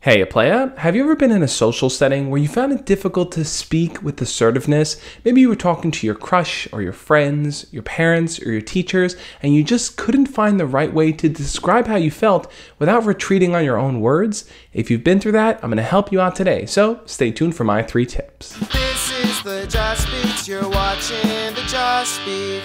Hey, playa, have you ever been in a social setting where you found it difficult to speak with assertiveness? Maybe you were talking to your crush or your friends, your parents, or your teachers, and you just couldn't find the right way to describe how you felt without retreating on your own words? If you've been through that, I'm going to help you out today, so stay tuned for my 3 tips. This is the Josh Speaks, you're watching the Josh Speak.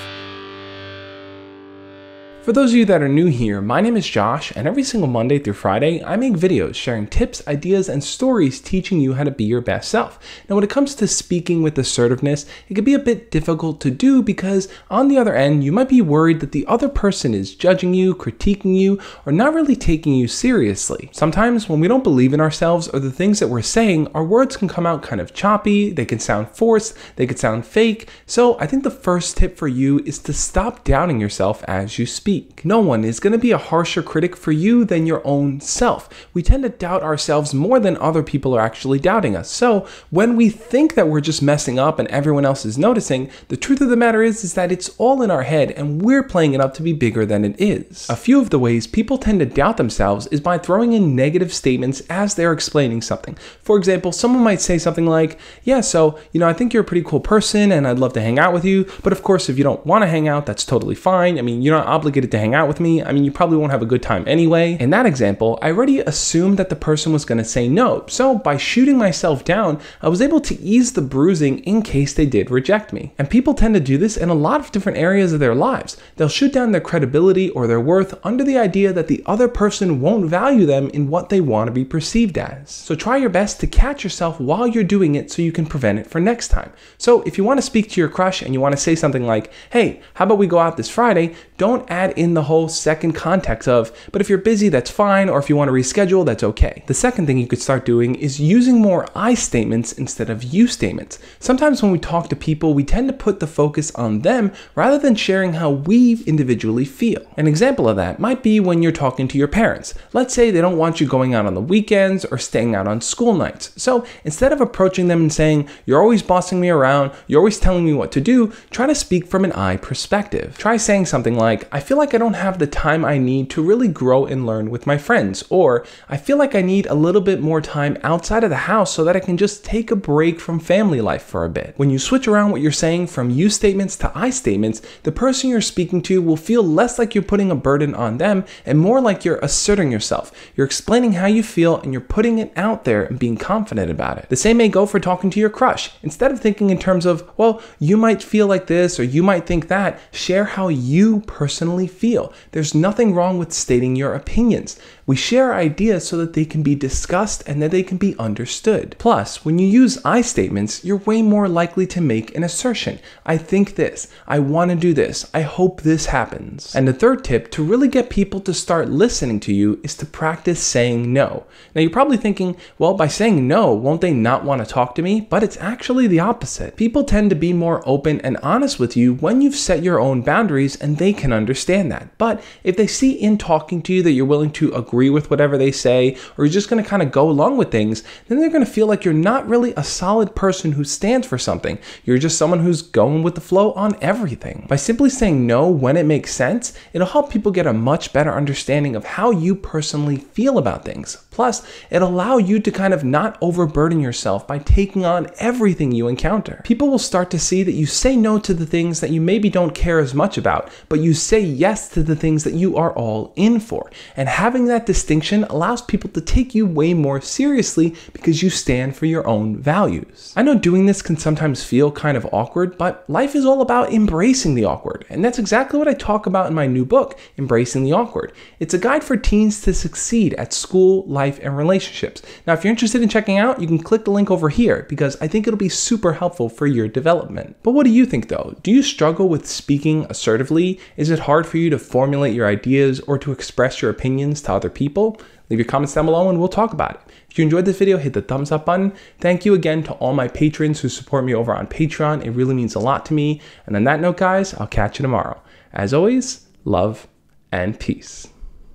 For those of you that are new here, my name is Josh, and every single Monday through Friday, I make videos sharing tips, ideas, and stories teaching you how to be your best self. Now, when it comes to speaking with assertiveness, it can be a bit difficult to do because on the other end, you might be worried that the other person is judging you, critiquing you, or not really taking you seriously. Sometimes when we don't believe in ourselves or the things that we're saying, our words can come out kind of choppy, they can sound forced, they can sound fake. So I think the first tip for you is to stop doubting yourself as you speak. No one is going to be a harsher critic for you than your own self. We tend to doubt ourselves more than other people are actually doubting us. So when we think that we're just messing up and everyone else is noticing, the truth of the matter is that it's all in our head and we're playing it up to be bigger than it is. A few of the ways people tend to doubt themselves is by throwing in negative statements as they're explaining something. For example, someone might say something like, yeah, so, I think you're a pretty cool person and I'd love to hang out with you. But of course, if you don't want to hang out, that's totally fine. You're not obligated to hang out with me. You probably won't have a good time anyway. In that example, I already assumed that the person was going to say no. So by shooting myself down, I was able to ease the bruising in case they did reject me. And people tend to do this in a lot of different areas of their lives. They'll shoot down their credibility or their worth under the idea that the other person won't value them in what they want to be perceived as. So try your best to catch yourself while you're doing it so you can prevent it for next time. So if you want to speak to your crush and you want to say something like, hey, how about we go out this Friday? Don't add in the whole second context of, but if you're busy, that's fine, or if you want to reschedule, that's okay. The second thing you could start doing is using more I statements instead of you statements. Sometimes when we talk to people, we tend to put the focus on them rather than sharing how we individually feel. An example of that might be when you're talking to your parents. Let's say they don't want you going out on the weekends or staying out on school nights. So instead of approaching them and saying, you're always bossing me around, you're always telling me what to do, try to speak from an I perspective. Try saying something like, I feel like I don't have the time I need to really grow and learn with my friends, or I feel like I need a little bit more time outside of the house so that I can just take a break from family life for a bit. When you switch around what you're saying from you statements to I statements, the person you're speaking to will feel less like you're putting a burden on them and more like you're asserting yourself. You're explaining how you feel and you're putting it out there and being confident about it. The same may go for talking to your crush. Instead of thinking in terms of, well, you might feel like this or you might think that, share how you personally feel. There's nothing wrong with stating your opinions. We share ideas so that they can be discussed and that they can be understood. Plus, when you use I statements, you're way more likely to make an assertion. I think this. I want to do this. I hope this happens. And the third tip to really get people to start listening to you is to practice saying no. Now, you're probably thinking, well, by saying no, won't they not want to talk to me? But it's actually the opposite. People tend to be more open and honest with you when you've set your own boundaries and they can understand that. But if they see in talking to you that you're willing to agree with whatever they say, or you're just going to kind of go along with things, then they're going to feel like you're not really a solid person who stands for something. You're just someone who's going with the flow on everything. By simply saying no when it makes sense, it'll help people get a much better understanding of how you personally feel about things. Plus, it'll allow you to kind of not overburden yourself by taking on everything you encounter. People will start to see that you say no to the things that you maybe don't care as much about, but you say yes to the things that you are all in for. And having that distinction allows people to take you way more seriously because you stand for your own values. I know doing this can sometimes feel kind of awkward, but life is all about embracing the awkward. And that's exactly what I talk about in my new book, Embracing the Awkward. It's a guide for teens to succeed at school, life, and relationships. Now, if you're interested in checking out, you can click the link over here because I think it'll be super helpful for your development. But what do you think though? Do you struggle with speaking assertively? Is it hard for you to formulate your ideas or to express your opinions to other people? Leave your comments down below and we'll talk about it. If you enjoyed this video, hit the thumbs up button. Thank you again to all my patrons who support me over on Patreon. It really means a lot to me. And on that note, guys, I'll catch you tomorrow. As always, love and peace.